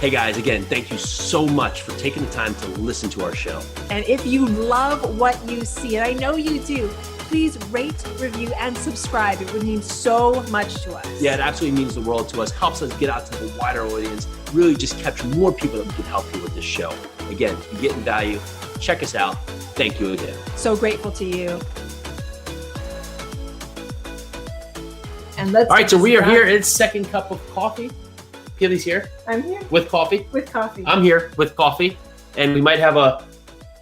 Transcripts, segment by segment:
Hey guys, again, thank you so much for taking the time to listen to our show. And if you love what you see, and I know you do, please rate, review, and subscribe. It would mean so much to us. Yeah, it absolutely means the world to us, helps us get out to the wider audience, really just capture more people that we can help you with this show. Again, if you're getting value, check us out. Thank you again. So grateful to you. And all right, so we are here. It's second cup of coffee. Keely's here. I'm here. With coffee. With coffee. I'm here with coffee. And we might have a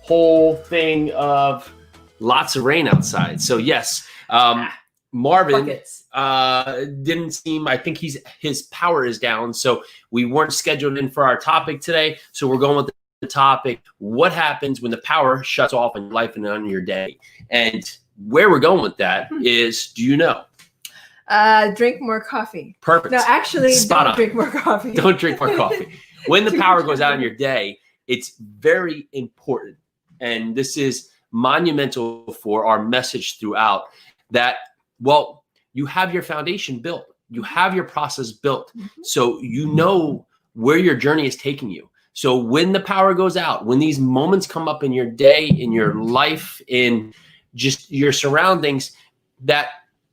whole thing of lots of rain outside. So yes, Marvin didn't seem, I think his power is down. So we weren't scheduled in for our topic today. So we're going with the topic, what happens when the power shuts off in your life and on your day? And where we're going with that is, do you know? Drink more coffee. Perfect. No, actually, don't drink more coffee. Don't drink more coffee. When the power goes out in your day, it's very important. And this is monumental for our message throughout that, well, you have your foundation built. You have your process built. So you know where your journey is taking you. So when the power goes out, when these moments come up in your day, in your life, in just your surroundings, that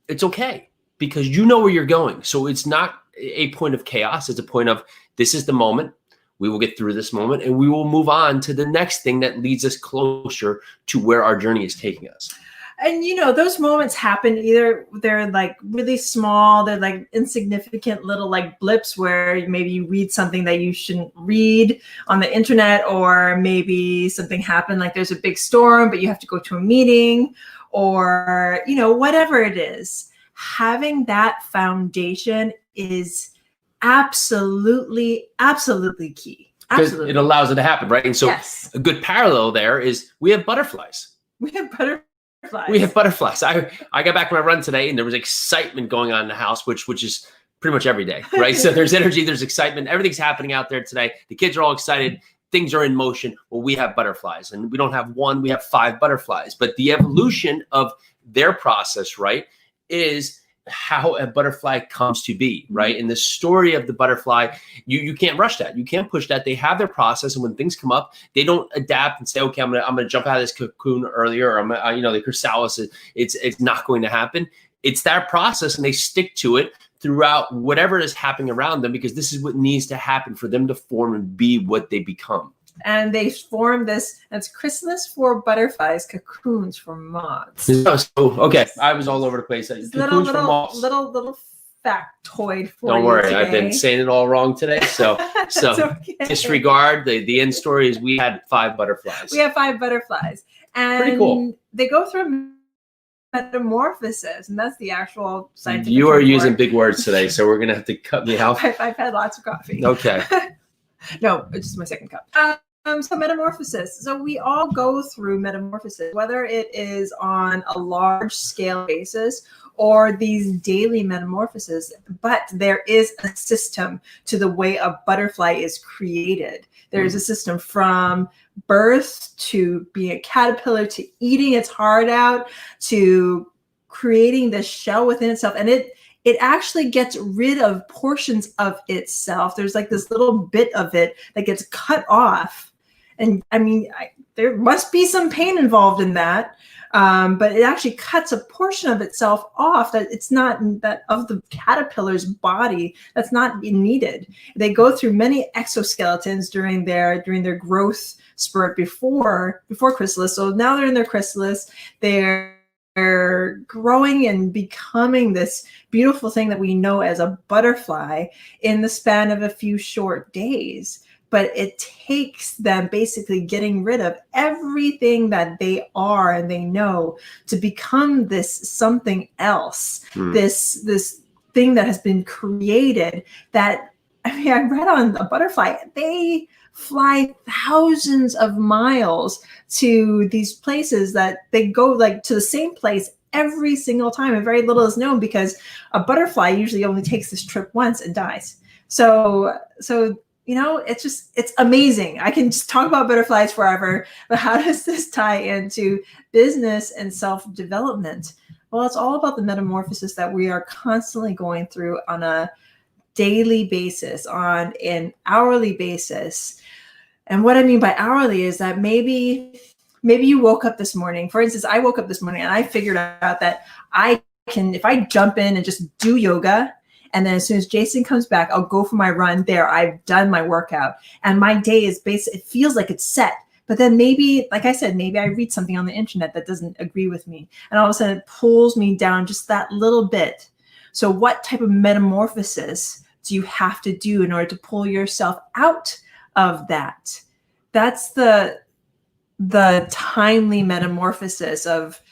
it's okay. Because you know where you're going. So it's not a point of chaos. It's a point of, this is the moment. We will get through this moment and we will move on to the next thing that leads us closer to where our journey is taking us. And, you know, those moments happen either they're like really small, they're like insignificant little like blips where maybe you read something that you shouldn't read on the internet, or maybe something happened like there's a big storm, but you have to go to a meeting, or, you know, whatever it is. Having that foundation is absolutely key. Absolutely. It allows it to happen, right? And so yes. A good parallel there is we have butterflies. We have butterflies. We have butterflies. I got back from my run today and there was excitement going on in the house, which is pretty much every day, right? So there's energy, there's excitement. Everything's happening out there today. The kids are all excited. Things are in motion. Well, we have butterflies, and we don't have one, we have 5 butterflies. But the evolution of their process, right, is how a butterfly comes to be, right? And the story of the butterfly, you can't rush that. You can't push that. They have their process, and when things come up, they don't adapt and say, okay, I'm gonna jump out of this cocoon earlier, or the chrysalis, it's not going to happen. It's that process, and they stick to it throughout whatever is happening around them, because this is what needs to happen for them to form and be what they become. And they form this, it's chrysalis for butterflies, cocoons for moths. So, okay, I was all over the place. Little factoid for Don't you worry, today. I've been saying it all wrong today. So okay. Disregard. The end story is we had 5 butterflies. We have 5 butterflies. And pretty cool. They go through metamorphosis, and that's the actual scientific You are report. using big words today, so we're going to have to cut me out. I've had lots of coffee. Okay. No, it's just my second cup. So metamorphosis. So we all go through metamorphosis, whether it is on a large scale basis or these daily metamorphoses, but there is a system to the way a butterfly is created. There's a system from birth to being a caterpillar, to eating its heart out, to creating this shell within itself. And it actually gets rid of portions of itself. There's like this little bit of it that gets cut off. And I mean, there must be some pain involved in that. But it actually cuts a portion of itself off that it's not that of the caterpillar's body that's not needed. They go through many exoskeletons during their growth spurt before chrysalis. So now they're in their chrysalis. They're growing and becoming this beautiful thing that we know as a butterfly in the span of a few short days. But it takes them basically getting rid of everything that they are and they know to become this something else, this thing that has been created that, I mean, I read on a butterfly, they fly thousands of miles to these places that they go like to the same place every single time, and very little is known because a butterfly usually only takes this trip once and dies. So you know, it's amazing. I can just talk about butterflies forever, but how does this tie into business and self-development? Well, it's all about the metamorphosis that we are constantly going through on a daily basis, on an hourly basis. And what I mean by hourly is that maybe you woke up this morning. For instance, I woke up this morning and I figured out that I can, if I jump in and just do yoga, and then as soon as Jason comes back, I'll go for my run there. I've done my workout and my day is it feels like it's set. But then maybe, like I said, maybe I read something on the internet that doesn't agree with me. And all of a sudden it pulls me down just that little bit. So what type of metamorphosis do you have to do in order to pull yourself out of that? That's the timely metamorphosis of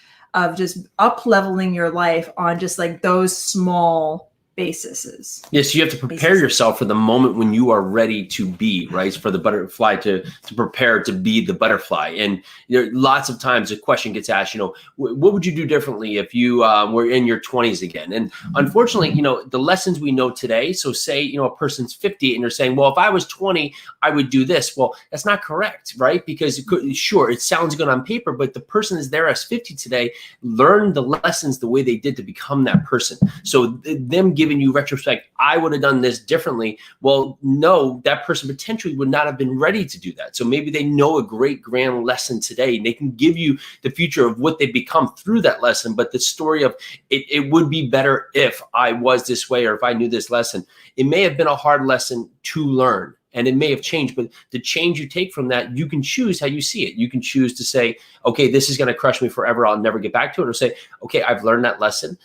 just up leveling your life on just like those small bases. Yes, you have to prepare yourself for the moment when you are ready to be, right? For the butterfly to prepare to be the butterfly. And there lots of times a question gets asked, what would you do differently if you were in your 20s again? And unfortunately, the lessons we know today, so say, a person's 50 and they're saying, well, if I was 20, I would do this. Well, that's not correct, right? Because sure, it sounds good on paper, but the person is there as 50 today, learned the lessons the way they did to become that person. So them giving you retrospect, I would have done this differently. Well, no, that person potentially would not have been ready to do that. So maybe they know a great grand lesson today and they can give you the future of what they become through that lesson. But the story of it would be better if I was this way or if I knew this lesson. It may have been a hard lesson to learn. And it may have changed, but the change you take from that, you can choose how you see it. You can choose to say, okay, this is going to crush me forever. I'll never get back to it. Or say, okay, I've learned that lesson.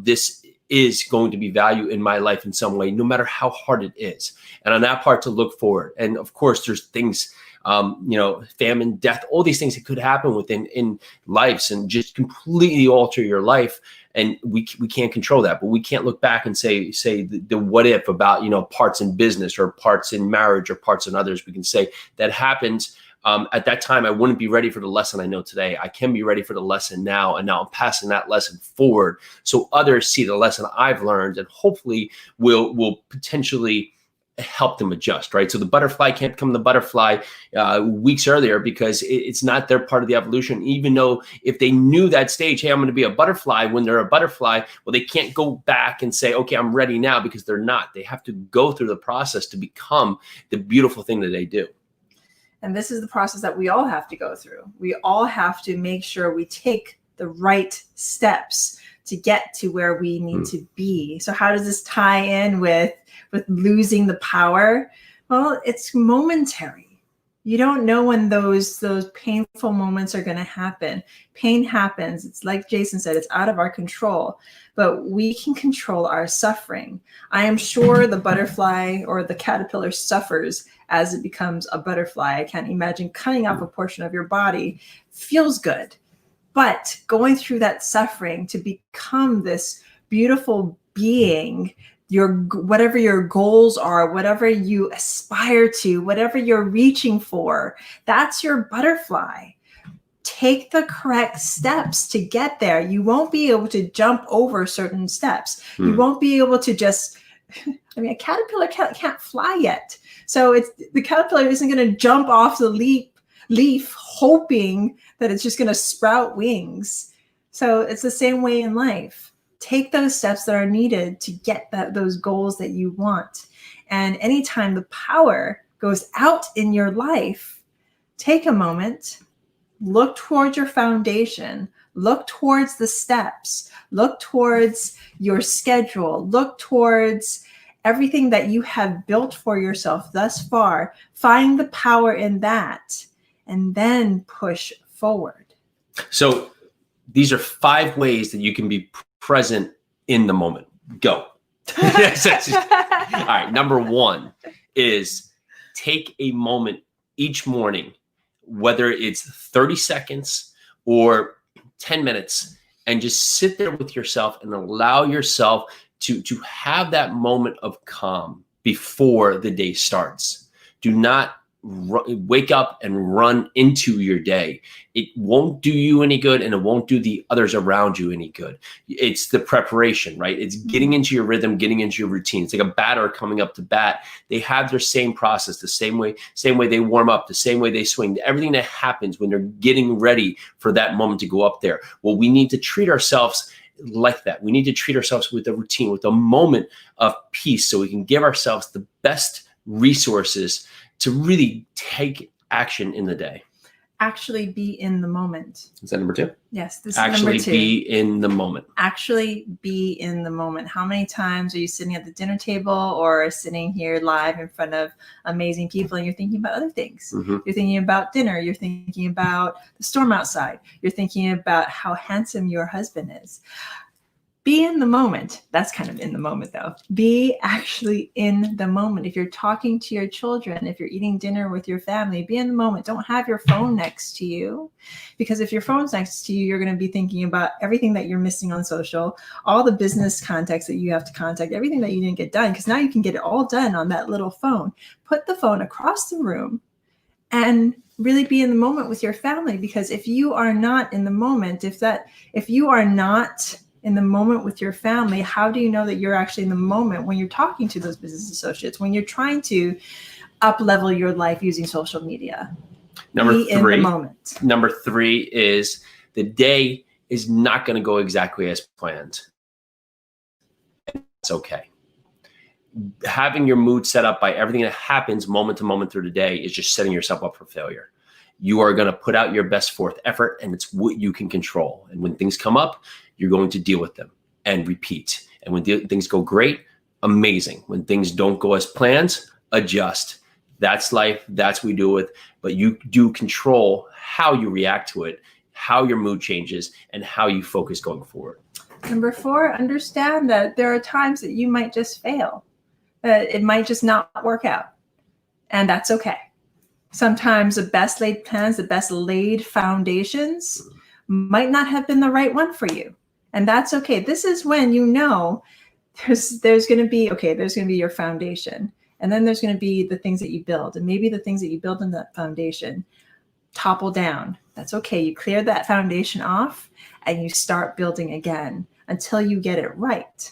This is going to be value in my life in some way, no matter how hard it is. And on that part to look forward. And of course, there's things, famine, death, all these things that could happen in lives and just completely alter your life. And we can't control that, but we can't look back and say the what if about, parts in business or parts in marriage or parts in others. We can say that happens. At that time, I wouldn't be ready for the lesson I know today. I can be ready for the lesson now, and now I'm passing that lesson forward so others see the lesson I've learned and hopefully will potentially help them adjust, right? So the butterfly can't become the butterfly weeks earlier because it's not their part of the evolution. Even though if they knew that stage, hey, I'm going to be a butterfly when they're a butterfly, well, they can't go back and say, okay, I'm ready now because they're not. They have to go through the process to become the beautiful thing that they do. And this is the process that we all have to go through. We all have to make sure we take the right steps to get to where we need to be. So how does this tie in with losing the power? Well, it's momentary. You don't know when those painful moments are going to happen. Pain happens. It's like Jason said, it's out of our control, but we can control our suffering. I am sure the butterfly or the caterpillar suffers as it becomes a butterfly. I can't imagine cutting off a portion of your body feels good, but going through that suffering to become this beautiful being, whatever your goals are, whatever you aspire to, whatever you're reaching for, that's your butterfly. Take the correct steps to get there. You won't be able to jump over certain steps. You won't be able to just, a caterpillar can't fly yet. So the caterpillar isn't going to jump off the leaf hoping that it's just going to sprout wings. So it's the same way in life. Take those steps that are needed to get those goals that you want. And anytime the power goes out in your life, take a moment, look towards your foundation, look towards the steps, look towards your schedule, look towards everything that you have built for yourself thus far. Find the power in that and then push forward. So these are 5 ways that you can be present in the moment. Go. All right. Number 1 is take a moment each morning, whether it's 30 seconds or 10 minutes, and just sit there with yourself and allow yourself to have that moment of calm before the day starts. Do not wake up and run into your day. It won't do you any good, and it won't do the others around you any good. It's the preparation, right? It's getting into your rhythm, getting into your routine. It's like a batter coming up to bat. They have their same process, the same way they warm up, the same way they swing, everything that happens when they're getting ready for that moment to go up there. Well, we need to treat ourselves like that. We need to treat ourselves with a routine, with a moment of peace, so we can give ourselves the best resources to really take action in the day. Actually be in the moment. Is that number 2? Yes, this is Actually number 2. be in the moment. Actually be in the moment. How many times are you sitting at the dinner table or sitting here live in front of amazing people and you're thinking about other things? Mm-hmm. You're thinking about dinner. You're thinking about the storm outside. You're thinking about how handsome your husband is. Be in the moment. That's kind of in the moment though. Be actually in the moment. If you're talking to your children, if you're eating dinner with your family, be in the moment. Don't have your phone next to you, because if your phone's next to you, you're going to be thinking about everything that you're missing on social, all the business contacts that you have to contact, everything that you didn't get done, because now you can get it all done on that little phone. Put the phone across the room and really be in the moment with your family, because if you are not in the moment, if you are not in the moment with your family, how do you know that you're actually in the moment when you're talking to those business associates, when you're trying to up-level your life using social media? Be in the moment. Number 3 is the day is not going to go exactly as planned. It's okay. Having your mood set up by everything that happens moment to moment through the day is just setting yourself up for failure. You are going to put out your best forth effort, and it's what you can control. And when things come up, you're going to deal with them and repeat. And when things go great, amazing. When things don't go as planned, adjust. That's life. That's what we deal with. But you do control how you react to it, how your mood changes, and how you focus going forward. Number 4, understand that there are times that you might just fail, that it might just not work out. And that's okay. Sometimes the best laid plans, the best laid foundations might not have been the right one for you. And that's okay. This is when you know there's going to be your foundation. And then there's going to be the things that you build. And maybe the things that you build in that foundation topple down. That's okay. You clear that foundation off and you start building again until you get it right.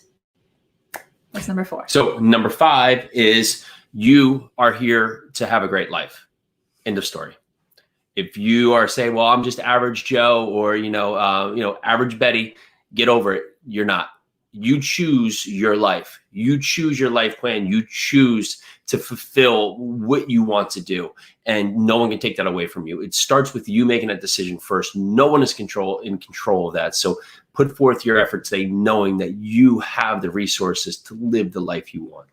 That's number 4. So number 5 is you are here to have a great life. End of story. If you are saying, well, I'm just average Joe or, average Betty, get over it. You're not. You choose your life. You choose your life plan. You choose to fulfill what you want to do. And no one can take that away from you. It starts with you making that decision first. No one is in control of that. So put forth your effort today, knowing that you have the resources to live the life you want.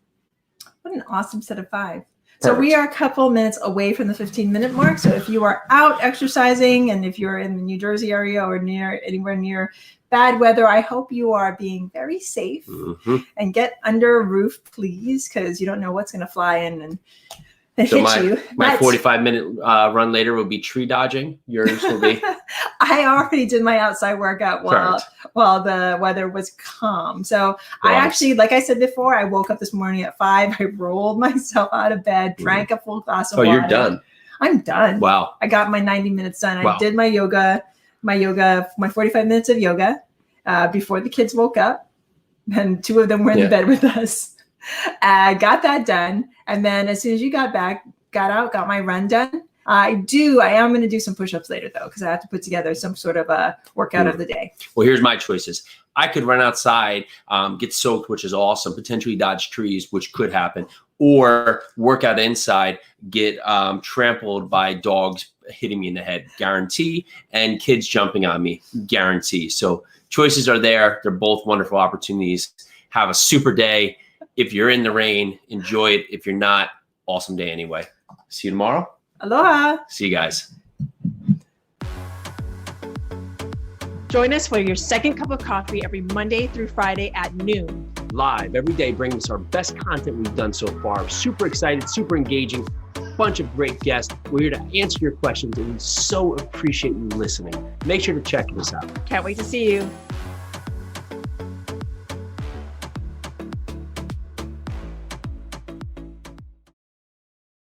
What an awesome set of 5. So we are a couple minutes away from the 15-minute mark. So if you are out exercising and if you're in the New Jersey area or anywhere near bad weather, I hope you are being very safe and get under a roof, please, because you don't know what's going to fly in and hit you. My 45-minute run later will be tree dodging. Yours will be. I already did my outside workout while the weather was calm. So I actually, like I said before, I woke up this morning at 5. I rolled myself out of bed, drank a full glass of water. Oh, you're done. I'm done. Wow. I got my 90 minutes done. I did my 45 minutes of yoga before the kids woke up, and 2 of them were in the bed with us. I got that done. And then as soon as you got back, got out, got my run done. I am going to do some push-ups later though, because I have to put together some sort of a workout of the day. Well, here's my choices. I could run outside, get soaked, which is awesome, potentially dodge trees, which could happen, or work out inside, get trampled by dogs hitting me in the head, guarantee, and kids jumping on me, guarantee. So choices are there. They're both wonderful opportunities. Have a super day. If you're in the rain, enjoy it. If you're not, awesome day anyway. See you tomorrow. Aloha. See you guys. Join us for your second cup of coffee every Monday through Friday at noon. Live every day, bringing us our best content we've done so far. Super excited, super engaging, bunch of great guests. We're here to answer your questions, and we so appreciate you listening. Make sure to check this out. Can't wait to see you.